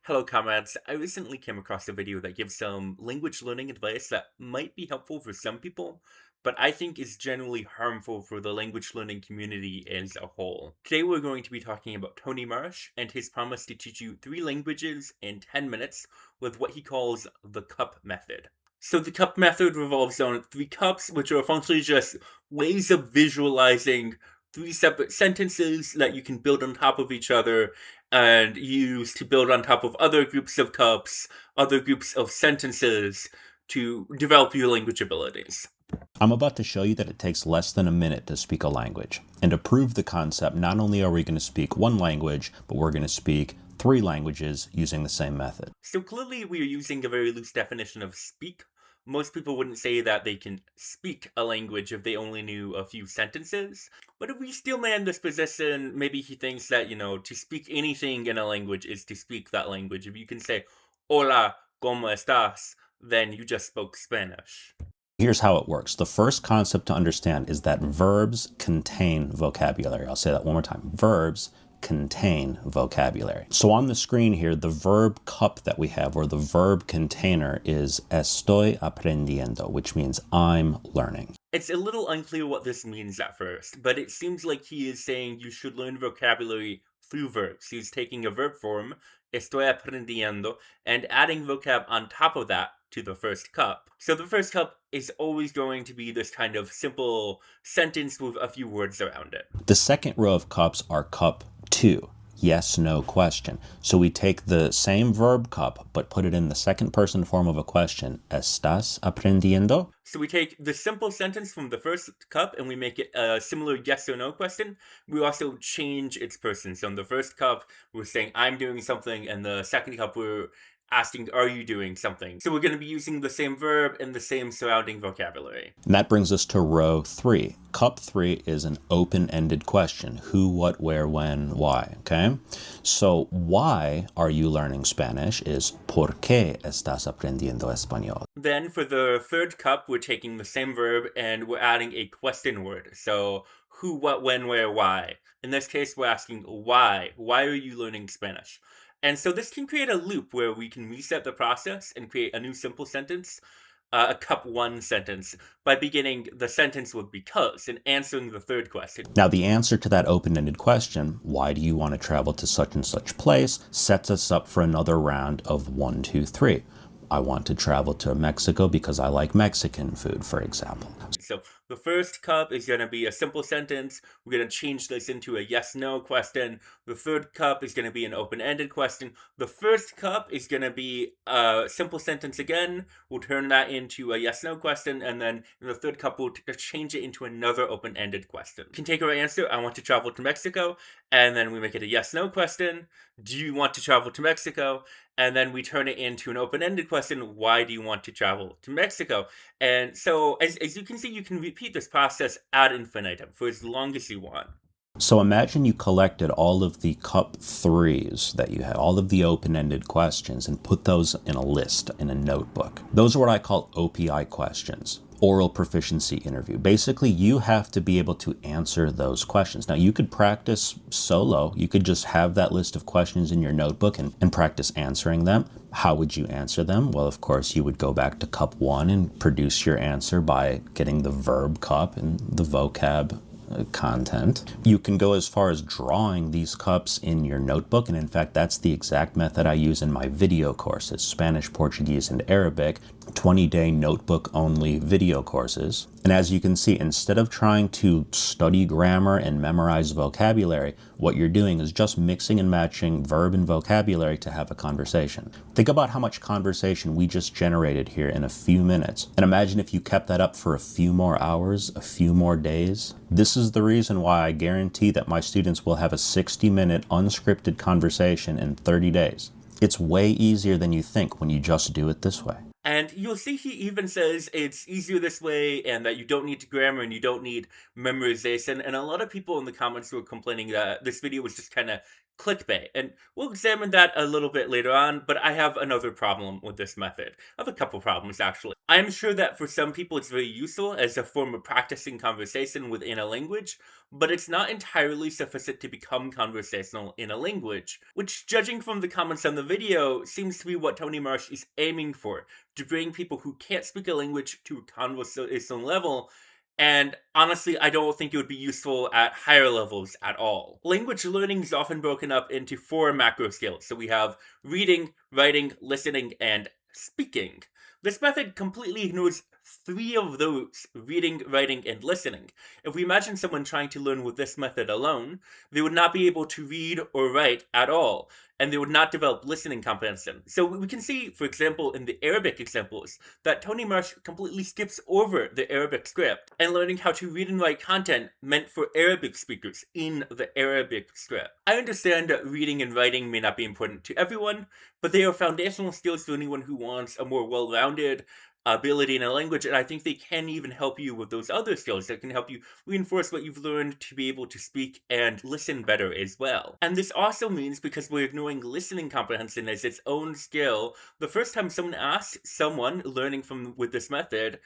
Hello, comrades. I recently came across a video that gives some language learning advice that might be helpful for some people, but I think is generally harmful for the language learning community as a whole. Today, we're going to be talking about Tony Marsh and his promise to teach you 3 languages in 10 minutes with what he calls the cup method. So, the cup method revolves on 3 cups, which are functionally just ways of visualizing 3 separate sentences that you can build on top of each other and use to build on top of other groups of cups, other groups of sentences to develop your language abilities. I'm about to show you that it takes less than a minute to speak a language. And to prove the concept, not only are we going to speak one language, but we're going to speak 3 languages using the same method. So clearly, we are using a very loose definition of speak. Most people wouldn't say that they can speak a language if they only knew a few sentences. But if we steel man this position, maybe he thinks that, to speak anything in a language is to speak that language. If you can say, Hola, ¿cómo estás? Then you just spoke Spanish. Here's how it works. The first concept to understand is that verbs contain vocabulary. I'll say that one more time. Verbs contain vocabulary. So on the screen here, the verb cup that we have, or the verb container, is estoy aprendiendo, which means I'm learning. It's a little unclear what this means at first, but it seems like he is saying you should learn vocabulary through verbs. He's taking a verb form, estoy aprendiendo, and adding vocab on top of that to the first cup. So the first cup is always going to be this kind of simple sentence with a few words around it. The second row of cups are cup 2. Yes, no question. So we take the same verb cup, but put it in the second person form of a question. ¿Estás aprendiendo? So we take the simple sentence from the first cup and we make it a similar yes or no question. We also change its person. So in the first cup, we're saying I'm doing something, and the second cup, we're asking, are you doing something? So we're going to be using the same verb and the same surrounding vocabulary. And that brings us to row 3. Cup 3 is an open-ended question. Who, what, where, when, why, okay? So why are you learning Spanish is ¿por qué estás aprendiendo español? Then for the third cup, we're taking the same verb and we're adding a question word. So who, what, when, where, why. In this case, we're asking why. Why are you learning Spanish? And so this can create a loop where we can reset the process and create a new simple sentence, a cup 1 sentence, by beginning the sentence with because and answering the third question. Now, the answer to that open-ended question, why do you want to travel to such and such place, sets us up for another round of 1, 2, 3. I want to travel to Mexico because I like Mexican food, for example. So the first cup is going to be a simple sentence. We're going to change this into a yes-no question. The third cup is going to be an open-ended question. The first cup is going to be a simple sentence again. We'll turn that into a yes-no question. And then in the third cup, we'll change it into another open-ended question. You can take our answer, I want to travel to Mexico. And then we make it a yes-no question. Do you want to travel to Mexico? And then we turn it into an open-ended question. Why do you want to travel to Mexico? And so, as you can see, you can repeat this process ad infinitum for as long as you want. So imagine you collected all of the cup 3s that you had, all of the open-ended questions, and put those in a list, in a notebook. Those are what I call OPI questions. Oral proficiency interview. Basically, you have to be able to answer those questions. Now, you could practice solo. You could just have that list of questions in your notebook and practice answering them. How would you answer them? Well, of course, you would go back to cup 1 and produce your answer by getting the verb cup and the vocab content. You can go as far as drawing these cups in your notebook, and in fact, that's the exact method I use in my video courses, Spanish, Portuguese, and Arabic, 20-day notebook-only video courses. And as you can see, instead of trying to study grammar and memorize vocabulary, what you're doing is just mixing and matching verb and vocabulary to have a conversation. Think about how much conversation we just generated here in a few minutes. And imagine if you kept that up for a few more hours, a few more days. This is the reason why I guarantee that my students will have a 60-minute unscripted conversation in 30 days. It's way easier than you think when you just do it this way. And you'll see he even says it's easier this way and that you don't need grammar and you don't need memorization. And a lot of people in the comments were complaining that this video was just kind of clickbait. And we'll examine that a little bit later on, but I have another problem with this method. I have a couple problems, actually. I'm sure that for some people it's very useful as a form of practicing conversation within a language, but it's not entirely sufficient to become conversational in a language, which, judging from the comments on the video, seems to be what Tony Marsh is aiming for, to bring people who can't speak a language to a conversational level. And honestly, I don't think it would be useful at higher levels at all. Language learning is often broken up into 4 macro skills. So we have reading, writing, listening, and speaking. This method completely ignores 3 of those: reading, writing, and listening. If we imagine someone trying to learn with this method alone, they would not be able to read or write at all, and they would not develop listening comprehension. So we can see, for example, in the Arabic examples, that Tony Marsh completely skips over the Arabic script, and learning how to read and write content meant for Arabic speakers in the Arabic script. I understand that reading and writing may not be important to everyone, but they are foundational skills to anyone who wants a more well-rounded ability in a language, and I think they can even help you with those other skills that can help you reinforce what you've learned to be able to speak and listen better as well. And this also means, because we're ignoring listening comprehension as its own skill, the first time someone asks someone learning with this method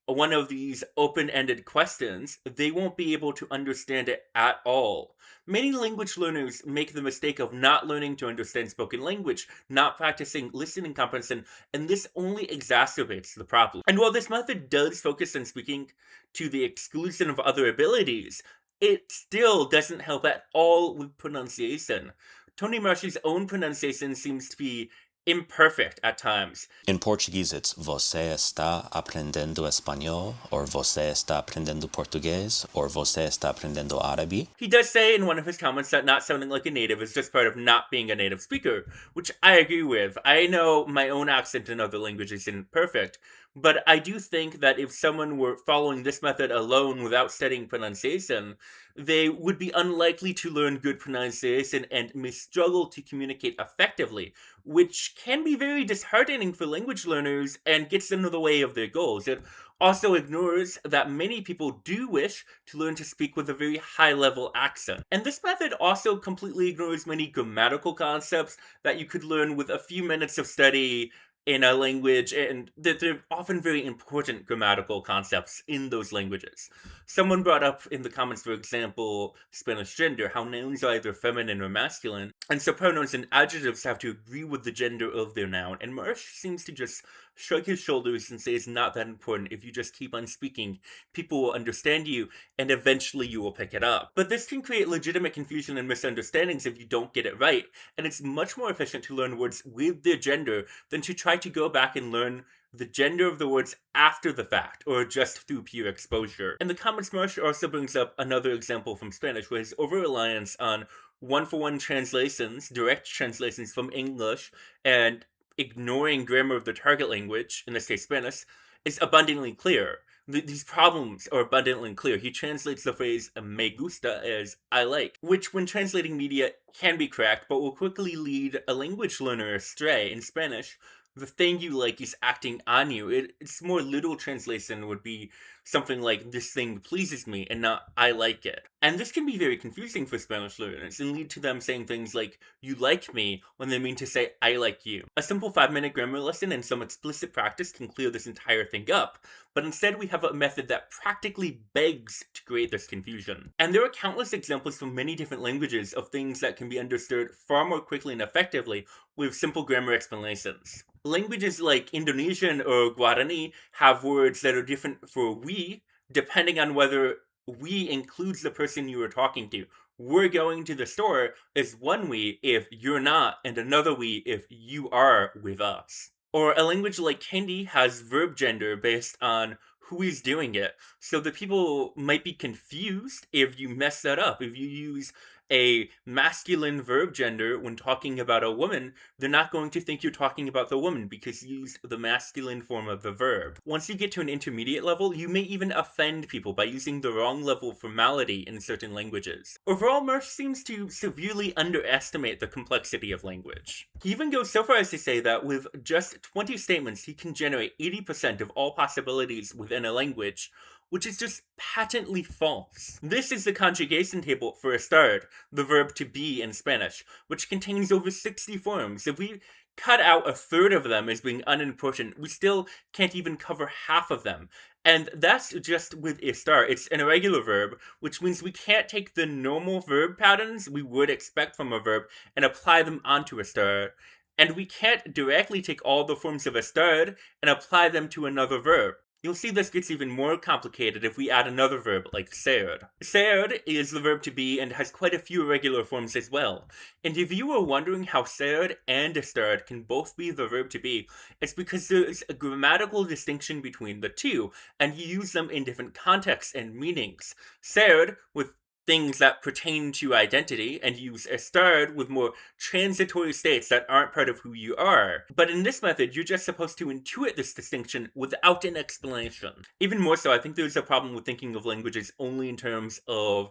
one of these open-ended questions, they won't be able to understand it at all. Many language learners make the mistake of not learning to understand spoken language, not practicing listening comprehension, and this only exacerbates the problem. And while this method does focus on speaking to the exclusion of other abilities, it still doesn't help at all with pronunciation. Tony Marsh's own pronunciation seems to be imperfect at times. In Portuguese, it's você está aprendendo espanhol, or você está aprendendo português, or você está aprendendo árabe. He does say in one of his comments that not sounding like a native is just part of not being a native speaker, which I agree with. I know my own accent in other languages isn't perfect, but I do think that if someone were following this method alone without studying pronunciation, they would be unlikely to learn good pronunciation and may struggle to communicate effectively, which can be very disheartening for language learners and gets in the way of their goals. It also ignores that many people do wish to learn to speak with a very high-level accent. And this method also completely ignores many grammatical concepts that you could learn with a few minutes of study in a language, and that they're often very important grammatical concepts in those languages. Someone brought up in the comments, for example, Spanish gender, how nouns are either feminine or masculine, and so pronouns and adjectives have to agree with the gender of their noun, and Marsh seems to just shrug his shoulders and say it's not that important. If you just keep on speaking, people will understand you, and eventually you will pick it up. But this can create legitimate confusion and misunderstandings if you don't get it right, and it's much more efficient to learn words with their gender than to try to go back and learn the gender of the words after the fact, or just through pure exposure. In the comments, Marsh also brings up another example from Spanish, where his over-reliance on one-for-one translations, direct translations from English, and ignoring grammar of the target language, in this case Spanish, is abundantly clear. These problems are abundantly clear. He translates the phrase me gusta as I like, which when translating media can be correct, but will quickly lead a language learner astray. In Spanish, the thing you like is acting on you. It's more literal translation would be something like, this thing pleases me, and not, I like it. And this can be very confusing for Spanish learners, and lead to them saying things like, you like me, when they mean to say, I like you. A simple 5-minute grammar lesson and some explicit practice can clear this entire thing up, but instead we have a method that practically begs to create this confusion. And there are countless examples from many different languages of things that can be understood far more quickly and effectively with simple grammar explanations. Languages like Indonesian or Guarani have words that are different for we, depending on whether we includes the person you are talking to. We're going to the store is one we if you're not, and another we if you are with us. Or a language like Hindi has verb gender based on who is doing it, so that people might be confused if you mess that up. If you use a masculine verb gender when talking about a woman, they're not going to think you're talking about the woman because you used the masculine form of the verb. Once you get to an intermediate level, you may even offend people by using the wrong level of formality in certain languages. Overall, Marsh seems to severely underestimate the complexity of language. He even goes so far as to say that with just 20 statements, he can generate 80% of all possibilities within a language, which is just patently false. This is the conjugation table for estar, the verb to be in Spanish, which contains over 60 forms. If we cut out a third of them as being unimportant, we still can't even cover half of them. And that's just with estar. It's an irregular verb, which means we can't take the normal verb patterns we would expect from a verb and apply them onto estar. And we can't directly take all the forms of estar and apply them to another verb. You'll see this gets even more complicated if we add another verb like ser. Ser is the verb to be and has quite a few irregular forms as well. And if you were wondering how ser and estar can both be the verb to be, it's because there's a grammatical distinction between the two, and you use them in different contexts and meanings. Ser, with things that pertain to identity, and use estar with more transitory states that aren't part of who you are. But in this method, you're just supposed to intuit this distinction without an explanation. Even more so, I think there's a problem with thinking of languages only in terms of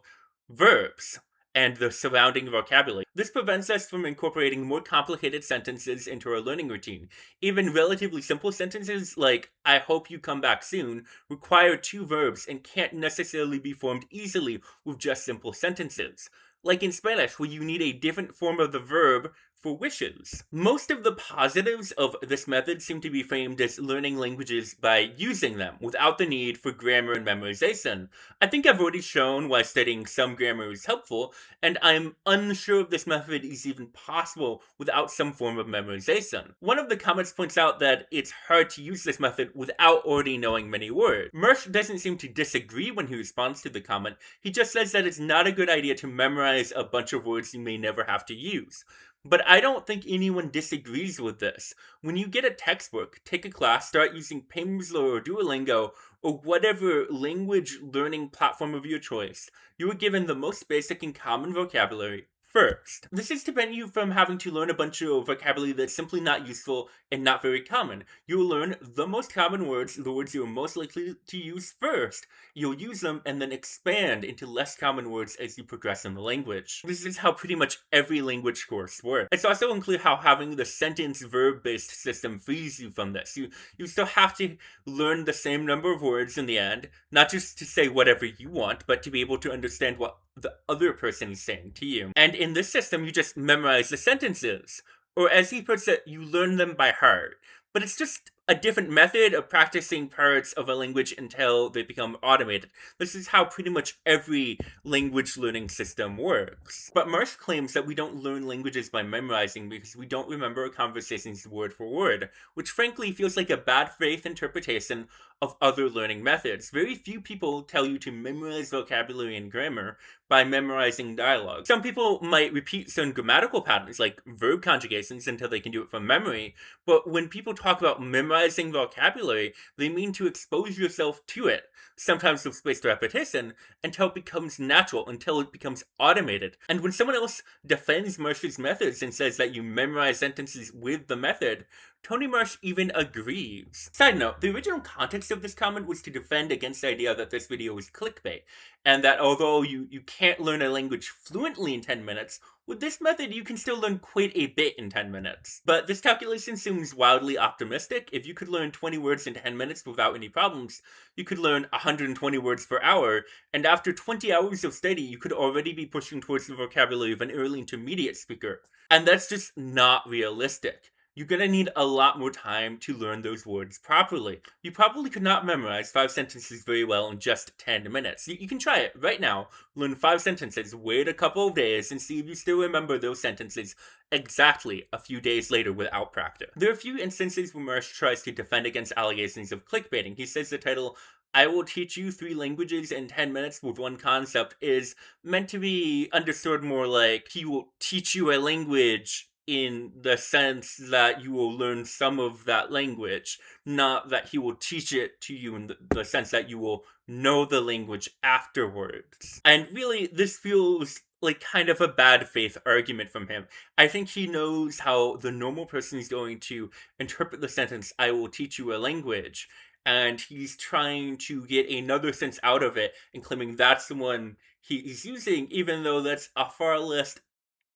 verbs and the surrounding vocabulary. This prevents us from incorporating more complicated sentences into our learning routine. Even relatively simple sentences like, I hope you come back soon, require two verbs and can't necessarily be formed easily with just simple sentences. Like in Spanish, where you need a different form of the verb for wishes. Most of the positives of this method seem to be framed as learning languages by using them, without the need for grammar and memorization. I think I've already shown why studying some grammar is helpful, and I'm unsure if this method is even possible without some form of memorization. One of the comments points out that it's hard to use this method without already knowing many words. Marsh doesn't seem to disagree when he responds to the comment. He just says that it's not a good idea to memorize a bunch of words you may never have to use. But I don't think anyone disagrees with this. When you get a textbook, take a class, start using Pimsleur or Duolingo, or whatever language learning platform of your choice, you are given the most basic and common vocabulary first. This is to prevent you from having to learn a bunch of vocabulary that's simply not useful and not very common. You will learn the most common words, the words you are most likely to use first. You'll use them and then expand into less common words as you progress in the language. This is how pretty much every language course works. It's also unclear how having the sentence verb-based system frees you from this. You still have to learn the same number of words in the end, not just to say whatever you want, but to be able to understand what the other person is saying to you. And in this system, you just memorize the sentences. Or as he puts it, you learn them by heart. But it's just a different method of practicing parts of a language until they become automated. This is how pretty much every language learning system works. But Marsh claims that we don't learn languages by memorizing because we don't remember conversations word for word, which frankly feels like a bad faith interpretation of other learning methods. Very few people tell you to memorize vocabulary and grammar by memorizing dialogue. Some people might repeat certain grammatical patterns, like verb conjugations, until they can do it from memory, but when people talk about memorizing vocabulary, they mean to expose yourself to it, sometimes with spaced repetition, until it becomes natural, until it becomes automated. And when someone else defends Marsh's methods and says that you memorize sentences with the method, Tony Marsh even agrees. Side note, the original context of this comment was to defend against the idea that this video is clickbait, and that although you can't learn a language fluently in 10 minutes, with this method you can still learn quite a bit in 10 minutes. But this calculation seems wildly optimistic. If you could learn 20 words in 10 minutes without any problems, you could learn 120 words per hour, and after 20 hours of study, you could already be pushing towards the vocabulary of an early intermediate speaker. And that's just not realistic. You're gonna need a lot more time to learn those words properly. You probably could not memorize 5 sentences very well in just 10 minutes. You can try it right now. Learn 5 sentences, wait a couple of days, and see if you still remember those sentences exactly a few days later without practice. There are a few instances where Marsh tries to defend against allegations of clickbaiting. He says the title, I will teach you 3 languages in 10 minutes with one concept, is meant to be understood more like he will teach you a language in the sense that you will learn some of that language, not that he will teach it to you in the sense that you will know the language afterwards. And really, this feels like kind of a bad faith argument from him. I think he knows how the normal person is going to interpret the sentence, I will teach you a language, and he's trying to get another sense out of it and claiming that's the one he is using, even though that's a far less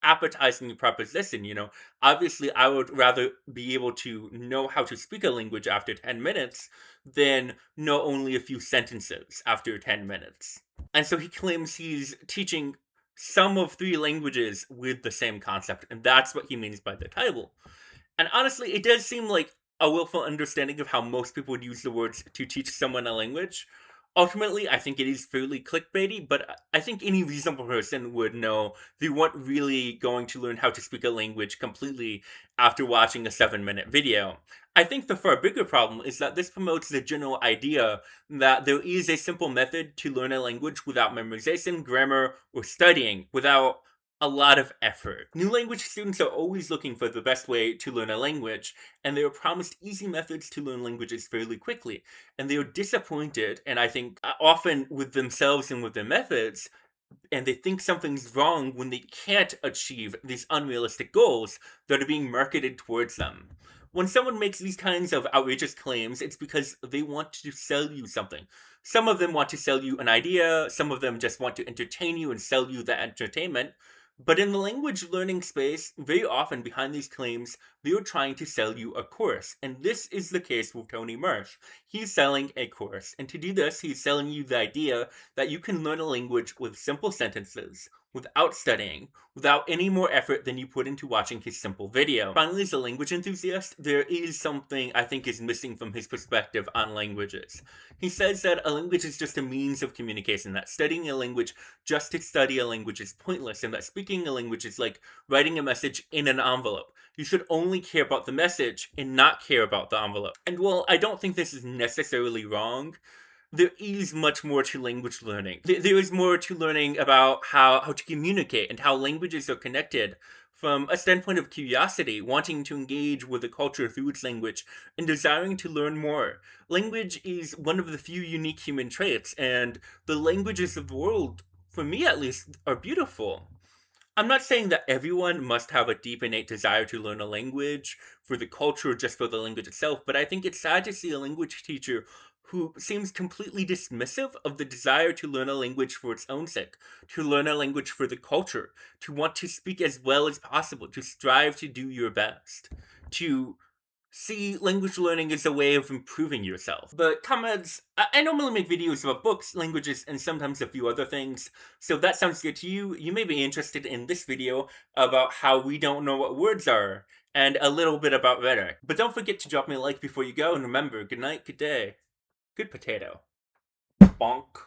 appetizing proposition, Obviously, I would rather be able to know how to speak a language after 10 minutes than know only a few sentences after 10 minutes. And so he claims he's teaching some of three languages with the same concept, and that's what he means by the title. And honestly, it does seem like a willful understanding of how most people would use the words to teach someone a language. Ultimately, I think it is fairly clickbaity, but I think any reasonable person would know they weren't really going to learn how to speak a language completely after watching a 7-minute video. I think the far bigger problem is that this promotes the general idea that there is a simple method to learn a language without memorization, grammar, or studying, without a lot of effort. New language students are always looking for the best way to learn a language, and they are promised easy methods to learn languages fairly quickly. And they are disappointed, and I think often with themselves and with their methods, and they think something's wrong when they can't achieve these unrealistic goals that are being marketed towards them. When someone makes these kinds of outrageous claims, it's because they want to sell you something. Some of them want to sell you an idea, some of them just want to entertain you and sell you that entertainment. But in the language learning space, very often behind these claims, they are trying to sell you a course. And this is the case with Tony Marsh. He's selling a course. And to do this, he's selling you the idea that you can learn a language with simple sentences, without studying, without any more effort than you put into watching his simple video. Finally, as a language enthusiast, there is something I think is missing from his perspective on languages. He says that a language is just a means of communication, that studying a language just to study a language is pointless, and that speaking a language is like writing a message in an envelope. You should only care about the message and not care about the envelope. And while I don't think this is necessarily wrong, there is much more to language learning. There is more to learning about how to communicate and how languages are connected from a standpoint of curiosity, wanting to engage with the culture through its language, and desiring to learn more. Language is one of the few unique human traits, and the languages of the world, for me at least, are beautiful. I'm not saying that everyone must have a deep innate desire to learn a language for the culture or just for the language itself, but I think it's sad to see a language teacher who seems completely dismissive of the desire to learn a language for its own sake, to learn a language for the culture, to want to speak as well as possible, to strive to do your best, to see language learning as a way of improving yourself. But comrades, I normally make videos about books, languages, and sometimes a few other things. So if that sounds good to you, you may be interested in this video about how we don't know what words are, and a little bit about rhetoric. But don't forget to drop me a like before you go, and remember, good night, good day, good potato. Bonk.